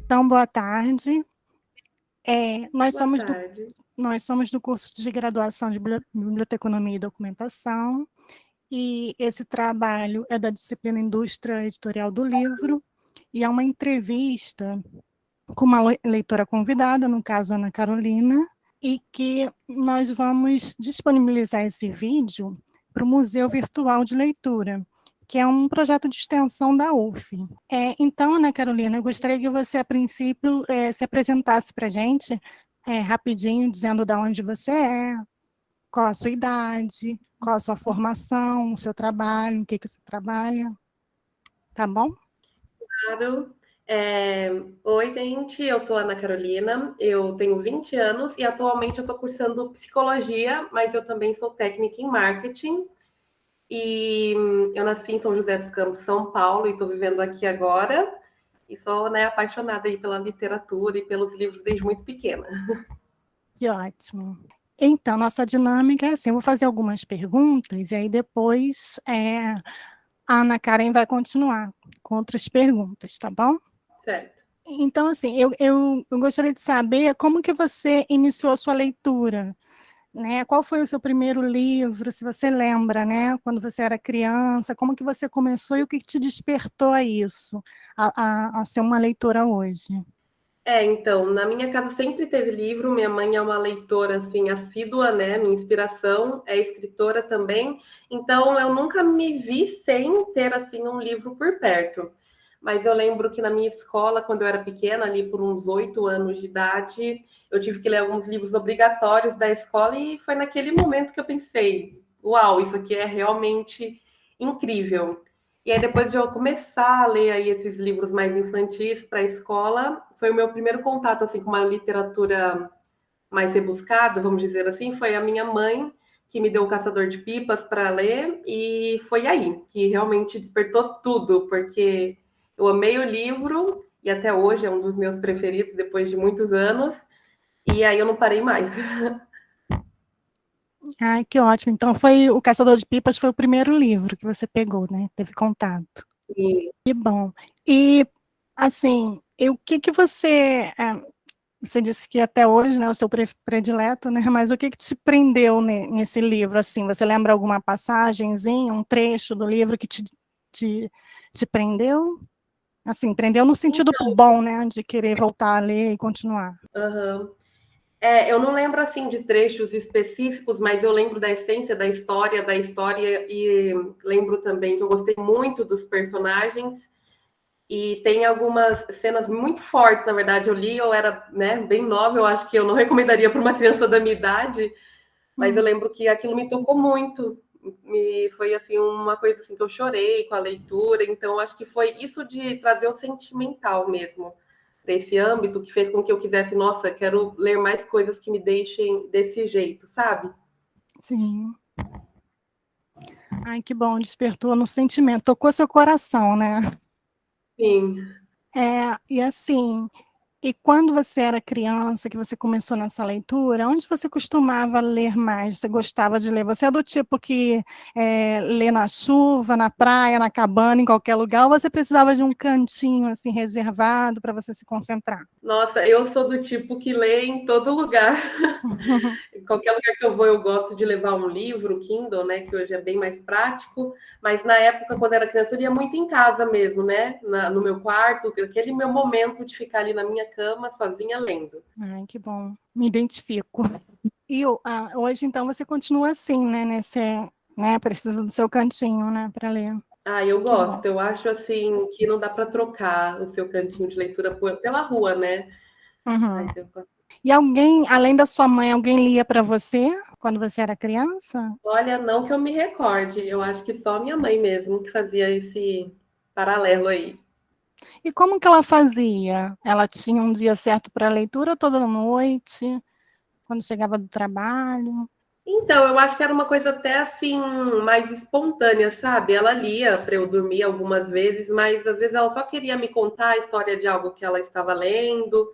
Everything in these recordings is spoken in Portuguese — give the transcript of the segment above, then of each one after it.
Então, boa tarde. É, nós Boa somos do tarde. nós somos do curso de graduação de Biblioteconomia e Documentação, e esse trabalho é da disciplina Indústria Editorial do Livro, e é uma entrevista com uma leitora convidada, no caso, Ana Carolina, e que nós vamos disponibilizar esse vídeo para o Museu Virtual de Leitura, que é um projeto de extensão da UF. Então, Ana Carolina, eu gostaria que você, a princípio, se apresentasse para a gente, rapidinho, dizendo de onde você é, qual a sua idade, qual a sua formação, o seu trabalho, o que você trabalha, tá bom? Claro. Oi, gente, eu sou a Ana Carolina, eu tenho 20 anos e atualmente eu estou cursando psicologia, mas eu também sou técnica em marketing. E eu nasci em São José dos Campos, São Paulo, e estou vivendo aqui agora. E sou, né, apaixonada aí pela literatura e pelos livros desde muito pequena. Que ótimo. Então, nossa dinâmica é assim, eu vou fazer algumas perguntas, e aí depois a Ana Karen vai continuar com outras perguntas, tá bom? Certo. Então, assim, eu gostaria de saber como que você iniciou a sua leitura, né? Qual foi o seu primeiro livro, se você lembra, né? Quando você era criança, como que você começou e o que te despertou a isso, a ser uma leitora hoje? Então, na minha casa sempre teve livro, minha mãe é uma leitora, assim, assídua, né, minha inspiração é escritora também, então eu nunca me vi sem ter, assim, um livro por perto. Mas eu lembro que na minha escola, quando eu era pequena, ali por uns 8 anos de idade, eu tive que ler alguns livros obrigatórios da escola e foi naquele momento que eu pensei, uau, isso aqui é realmente incrível. E aí, depois de eu começar a ler aí esses livros mais infantis para a escola, foi o meu primeiro contato assim com uma literatura mais rebuscada, vamos dizer assim, foi a minha mãe que me deu o Caçador de Pipas para ler e foi aí que realmente despertou tudo, porque eu amei o livro e até hoje é um dos meus preferidos depois de muitos anos, e aí eu não parei mais. Ai, que ótimo. Então, foi O Caçador de Pipas foi o primeiro livro que você pegou, né? Teve contato. E, Que bom. E, assim, o que que você... você disse que até hoje, né, o seu predileto, né? Mas o que que te prendeu nesse livro, assim? Você lembra alguma passagenzinha, um trecho do livro que te, te prendeu? Assim, prendeu no sentido então, bom, né? De querer voltar a ler e continuar. uhum. Eu não lembro assim de trechos específicos, mas eu lembro da essência da história, e lembro também que eu gostei muito dos personagens. E tem algumas cenas muito fortes, na verdade, eu li, eu era, né, bem nova, eu acho que eu não recomendaria para uma criança da minha idade, mas eu Hum, lembro que aquilo me tocou muito. Foi assim uma coisa assim que eu chorei com a leitura, então acho que foi isso de trazer o sentimental mesmo para esse âmbito que fez com que eu quisesse, nossa, quero ler mais coisas que me deixem desse jeito, sabe? sim. Ai, que bom, despertou no sentimento, tocou seu coração, né? Sim. E assim, e quando você era criança, que você começou nessa leitura, onde você costumava ler mais? Você gostava de ler? Você é do tipo que lê na chuva, na praia, na cabana, em qualquer lugar, ou você precisava de um cantinho assim reservado para você se concentrar? Nossa, eu sou do tipo que lê em todo lugar. Em qualquer lugar que eu vou, eu gosto de levar um livro, Kindle, né? Que hoje é bem mais prático. Mas na época, quando era criança, eu lia muito em casa mesmo, né? No meu quarto, aquele meu momento de ficar ali na minha cama, sozinha, lendo. Ai, que bom, me identifico. E hoje, então, você continua assim, né? Precisa do seu cantinho, né, para ler. Ah, eu Que bom. gosto. Eu acho assim que não dá para trocar o seu cantinho de leitura pela rua, né? Uhum. Mas eu E alguém, além da sua mãe, alguém lia para você quando você era criança? olha, não que eu me recorde. Eu acho que só minha mãe mesmo que fazia esse paralelo aí. E como que ela fazia? Ela tinha um dia certo para leitura toda noite, quando chegava do trabalho? Então, eu acho que era uma coisa até assim, mais espontânea, sabe? Ela lia para eu dormir algumas vezes, mas às vezes ela só queria me contar a história de algo que ela estava lendo,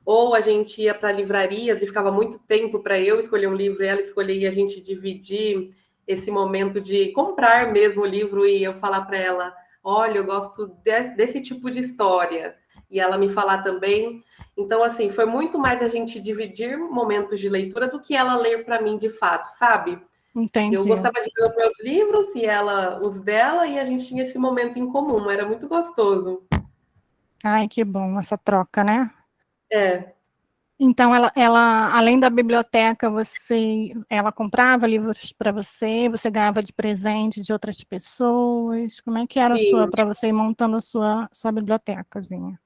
ou a gente ia para livrarias e ficava muito tempo para eu escolher um livro e ela escolher e a gente dividir esse momento de comprar mesmo o livro e eu falar para ela: olha, eu gosto desse tipo de história, e ela me falar também. Então, assim, foi muito mais a gente dividir momentos de leitura do que ela ler para mim de fato, sabe? Eu Entendi. gostava de ler os meus livros e ela os dela, e a gente tinha esse momento em comum, era muito gostoso. Ai, que bom essa troca, né? É, Então, além da biblioteca, ela comprava livros para você, você ganhava de presente de outras pessoas. Como é que era sim. para você ir montando a sua bibliotecazinha?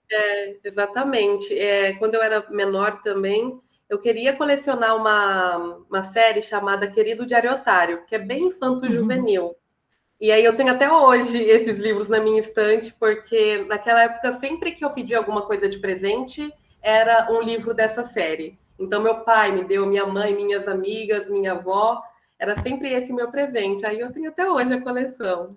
Exatamente. Quando eu era menor também, eu queria colecionar uma série chamada Querido Diário Otário, que é bem Uhum. infanto-juvenil. E aí eu tenho até hoje esses livros na minha estante, porque naquela época, sempre que eu pedia alguma coisa de presente, era um livro dessa série. Então, meu pai me deu, minha mãe, minhas amigas, minha avó, era sempre esse meu presente. Aí eu tenho até hoje a coleção.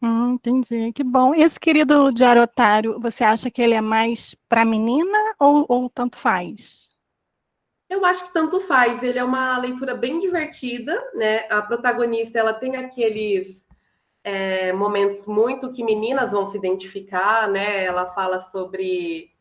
Entendi, que bom. E esse querido Diário Otário, você acha que ele é mais para menina ou tanto faz? Eu acho que tanto faz. Ele é uma leitura bem divertida, né? A protagonista, ela tem aqueles momentos muito que meninas vão se identificar, né? Ela fala sobre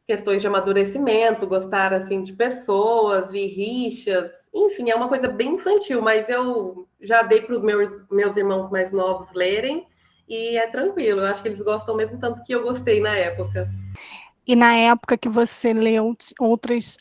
questões de amadurecimento, gostar assim de pessoas e rixas. Enfim, é uma coisa bem infantil, mas eu já dei para os meus irmãos mais novos lerem e é tranquilo. Eu acho que eles gostam mesmo tanto que eu gostei na época. E na época que você leu, outras,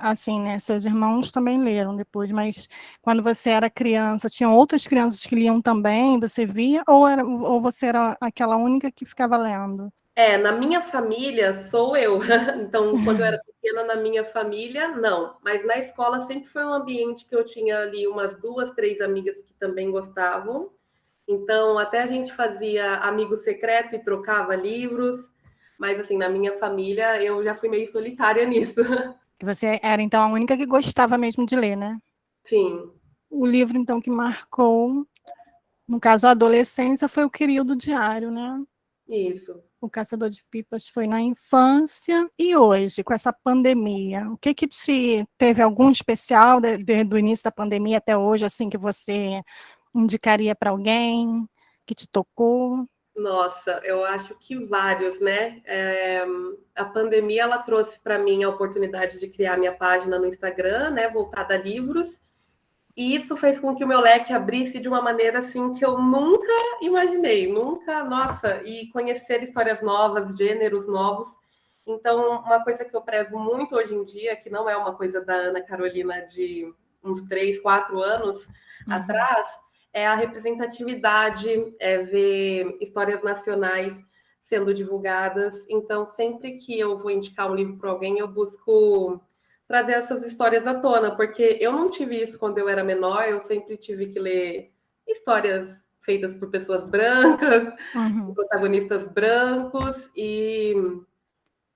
assim, né, seus irmãos também leram depois, mas quando você era criança, tinham outras crianças que liam também, você via, ou você era aquela única que ficava lendo? Na minha família sou eu. Então, quando eu era pequena, na minha família, não. Mas na escola sempre foi um ambiente que eu tinha ali umas duas, três amigas que também gostavam. Então, até a gente fazia amigo secreto e trocava livros. Mas, assim, na minha família, eu já fui meio solitária nisso. Que você era, então, a única que gostava mesmo de ler, né? Sim, O livro, então, que marcou, no caso, a adolescência, foi o Querido Diário, né? isso. O Caçador de Pipas foi na infância. E hoje, com essa pandemia, o que te teve algum especial desde o início da pandemia até hoje, assim, que você indicaria para alguém, que te tocou? Nossa, eu acho que vários, né? A pandemia ela trouxe para mim a oportunidade de criar minha página no Instagram, né, voltada a livros. E isso fez com que o meu leque abrisse de uma maneira assim que eu nunca imaginei, nunca, nossa, e conhecer histórias novas, gêneros novos. Então, uma coisa que eu prezo muito hoje em dia, que não é uma coisa da Ana Carolina de uns 3, 4 anos Uhum. atrás, é a representatividade, é ver histórias nacionais sendo divulgadas. Então, sempre que eu vou indicar um livro para alguém, eu busco trazer essas histórias à tona, porque eu não tive isso quando eu era menor, eu sempre tive que ler histórias feitas por pessoas brancas, com Uhum. protagonistas brancos, e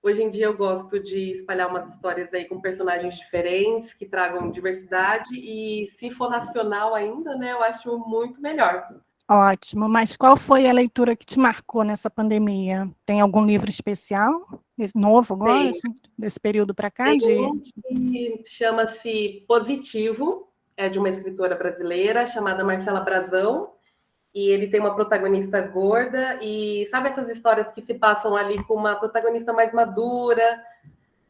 hoje em dia eu gosto de espalhar umas histórias aí com personagens diferentes, que tragam diversidade, e se for nacional ainda, né, eu acho muito melhor. Ótimo, mas qual foi a leitura que te marcou nessa pandemia? Tem algum livro especial, novo agora, Tem, assim, desse período para cá? tem um que chama-se Positivo, é de uma escritora brasileira chamada Marcela Brazão, e ele tem uma protagonista gorda e sabe essas histórias que se passam ali com uma protagonista mais madura,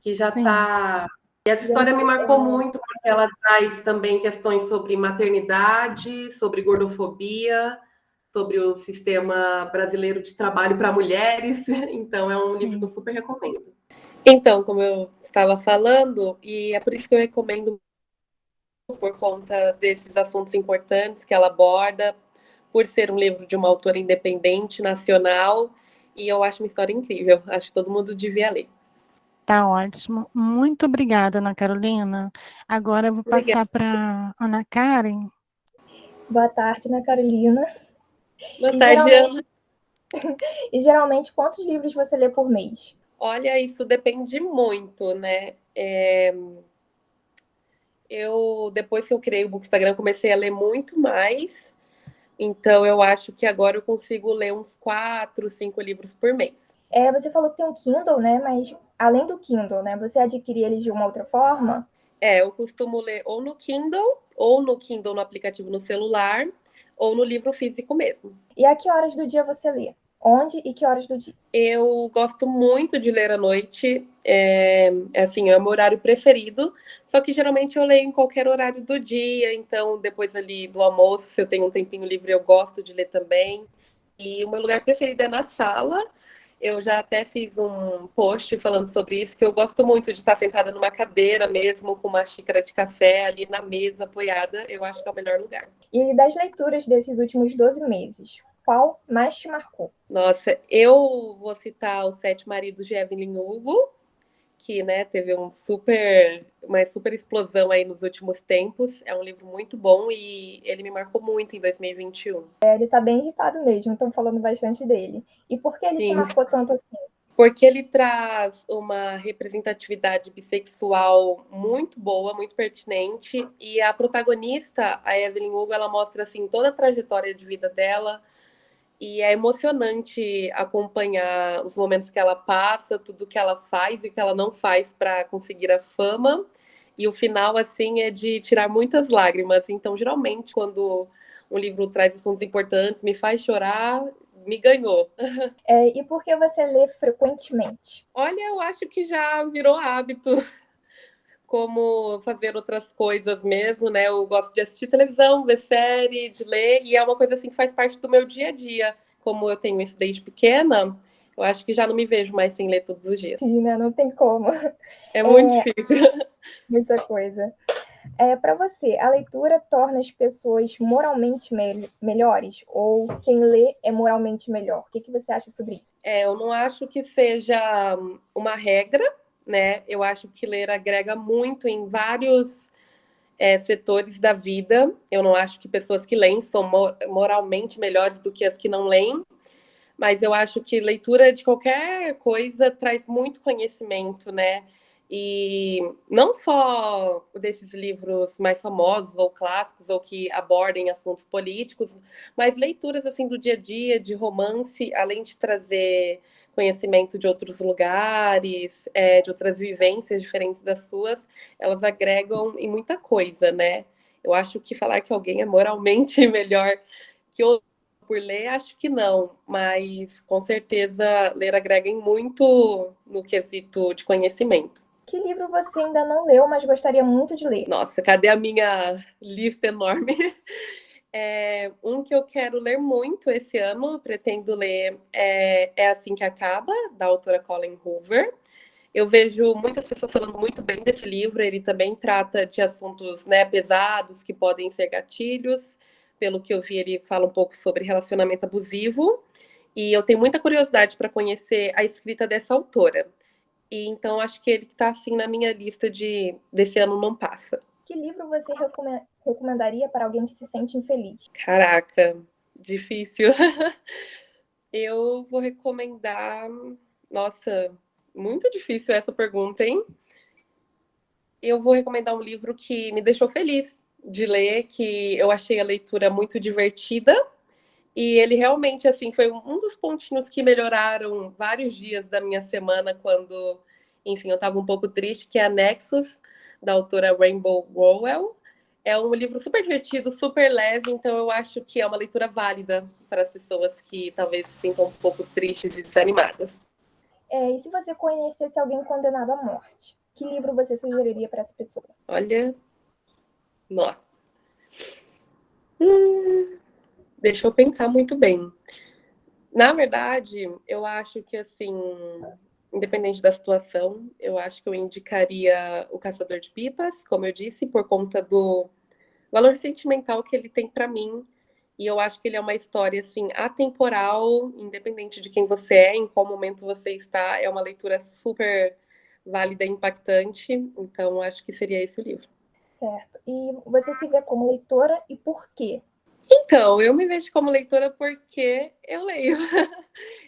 que já Sim, tá. E essa história me marcou muito porque ela traz também questões sobre maternidade, sobre gordofobia, sobre o sistema brasileiro de trabalho para mulheres. Então é um livro que eu sim. super recomendo. Então, como eu estava falando, e é por isso que eu recomendo por conta desses assuntos importantes que ela aborda, por ser um livro de uma autora independente, nacional, e eu acho uma história incrível. Acho que todo mundo devia ler. Tá ótimo. Muito obrigada, Ana Carolina. Agora eu vou Obrigada. passar para Ana Karen. Boa tarde, Ana Carolina. Boa E tarde, geralmente, Ana. e geralmente, quantos livros você lê por mês? Olha, isso depende muito, né? Eu, depois que eu criei o Instagram, comecei a ler muito mais. Então, eu acho que agora eu consigo ler uns 4, 5 livros por mês. Você falou que tem um Kindle, né? Mas além do Kindle, né? Você adquire ele de uma outra forma? Eu costumo ler ou no Kindle no aplicativo no celular, ou no livro físico mesmo. E a que horas do dia você lê? Onde e que horas do dia? Eu gosto muito de ler à noite, assim, é o meu horário preferido, só que geralmente eu leio em qualquer horário do dia, então depois ali do almoço, se eu tenho um tempinho livre, eu gosto de ler também. E o meu lugar preferido é na sala. Eu já até fiz um post falando sobre isso, que eu gosto muito de estar sentada numa cadeira mesmo, com uma xícara de café ali na mesa apoiada. Eu acho que é o melhor lugar. E das leituras desses últimos 12 meses, qual mais te marcou? Nossa, eu vou citar Os Sete Maridos de Evelyn Hugo, que, né, teve uma super explosão aí nos últimos tempos. É um livro muito bom e ele me marcou muito em 2021. Ele tá bem irritado mesmo, estão falando bastante dele. E por que ele te Sim. marcou tanto assim? Porque ele traz uma representatividade bissexual muito boa, muito pertinente, e a protagonista, a Evelyn Hugo, ela mostra assim toda a trajetória de vida dela, e é emocionante acompanhar os momentos que ela passa, tudo que ela faz e o que ela não faz para conseguir a fama. E o final assim é de tirar muitas lágrimas. Então, geralmente, quando um livro traz assuntos importantes, me faz chorar, me ganhou. E por que você lê frequentemente? Olha, eu acho que já virou hábito, como fazer outras coisas mesmo, né? Eu gosto de assistir televisão, ver série, de ler, e é uma coisa assim que faz parte do meu dia a dia. Como eu tenho isso desde pequena, eu acho que já não me vejo mais sem ler todos os dias. Sim, né? Não tem como. É muito difícil. Muita coisa. Para você, a leitura torna as pessoas moralmente melhores? Ou quem lê é moralmente melhor? O que você acha sobre isso? Eu não acho que seja uma regra, né? Eu acho que ler agrega muito em vários setores da vida. Eu não acho que pessoas que leem são moralmente melhores do que as que não leem, mas eu acho que leitura de qualquer coisa traz muito conhecimento, né? E não só desses livros mais famosos ou clássicos ou que abordem assuntos políticos, mas leituras assim do dia a dia, de romance, além de trazer conhecimento de outros lugares, de outras vivências diferentes das suas, elas agregam em muita coisa, né? Eu acho que falar que alguém é moralmente melhor que outro por ler, acho que não, mas com certeza ler agrega em muito no quesito de conhecimento. Que livro você ainda não leu, mas gostaria muito de ler? Nossa, cadê a minha lista enorme? Um que eu quero ler muito esse ano, pretendo ler, é Assim que Acaba, da autora Colleen Hoover. Eu vejo muitas pessoas falando muito bem desse livro. Ele também trata de assuntos, né, pesados que podem ser gatilhos. Pelo que eu vi, ele fala um pouco sobre relacionamento abusivo. E eu tenho muita curiosidade para conhecer a escrita dessa autora. E então acho que ele está assim na minha lista desse ano não passa. Que livro você recomendaria para alguém que se sente infeliz? Caraca, difícil. Eu vou recomendar. Nossa, muito difícil essa pergunta, hein? Eu vou recomendar um livro que me deixou feliz de ler, que eu achei a leitura muito divertida. E ele realmente, assim, foi um dos pontinhos que melhoraram vários dias da minha semana quando, enfim, eu estava um pouco triste, que é a Nexus, da autora Rainbow Rowell. É um livro super divertido, super leve, então eu acho que é uma leitura válida para as pessoas que talvez se sintam um pouco tristes e desanimadas. E se você conhecesse alguém condenado à morte, que livro você sugeriria para essa pessoa? Olha, nossa. Deixa eu pensar muito bem. Na verdade, eu acho que, assim, independente da situação, eu acho que eu indicaria O Caçador de Pipas, como eu disse, por conta do valor sentimental que ele tem para mim. E eu acho que ele é uma história, assim, atemporal, independente de quem você é, em qual momento você está. É uma leitura super válida e impactante. Então, acho que seria esse o livro. Certo. E você se vê como leitora e por quê? Então, eu me vejo como leitora porque eu leio.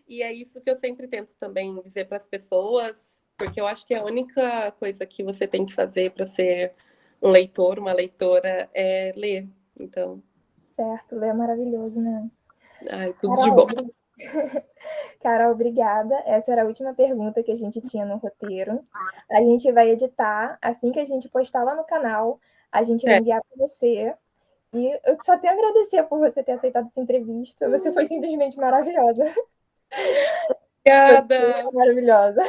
E é isso que eu sempre tento também dizer para as pessoas, porque eu acho que a única coisa que você tem que fazer para ser um leitor, uma leitora, é ler. Então, Certo, ler é maravilhoso, né? ai, tudo de bom. Carol, obrigada. Essa era a última pergunta que a gente tinha no roteiro. A gente vai editar assim que a gente postar lá no canal. A gente vai enviar para você. E eu só tenho a agradecer por você ter aceitado essa entrevista. Você foi simplesmente maravilhosa. Obrigada. Maravilhosa.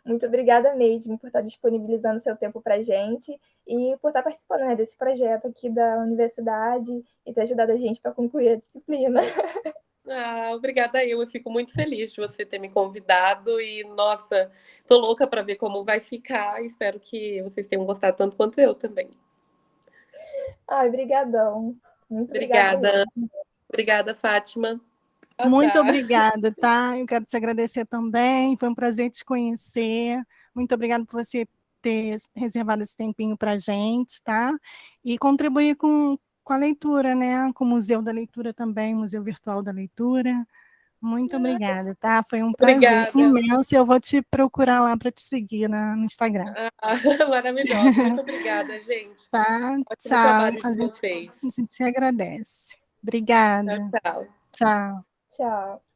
Muito obrigada mesmo por estar disponibilizando seu tempo para a gente e por estar participando, né, desse projeto aqui da universidade e ter ajudado a gente para concluir a disciplina. Obrigada eu fico muito feliz de você ter me convidado e, nossa, tô louca para ver como vai ficar. Espero que vocês tenham gostado tanto quanto eu também. Ai, brigadão. Muito Obrigada. mesmo. Obrigada, Fátima. Muito obrigada, tá? Eu quero te agradecer também, foi um prazer te conhecer. Muito obrigada por você ter reservado esse tempinho para a gente, tá? E contribuir com a leitura, né? Com o Museu da Leitura também, Museu Virtual da Leitura. Muito obrigada, tá? Foi um prazer imenso e eu vou te procurar lá para te seguir no Instagram. Maravilhosa. Muito obrigada, gente. Tá? Ótimo Tchau. trabalho de vocês. A gente agradece. Obrigada. Tchau. Tchau. Tchau.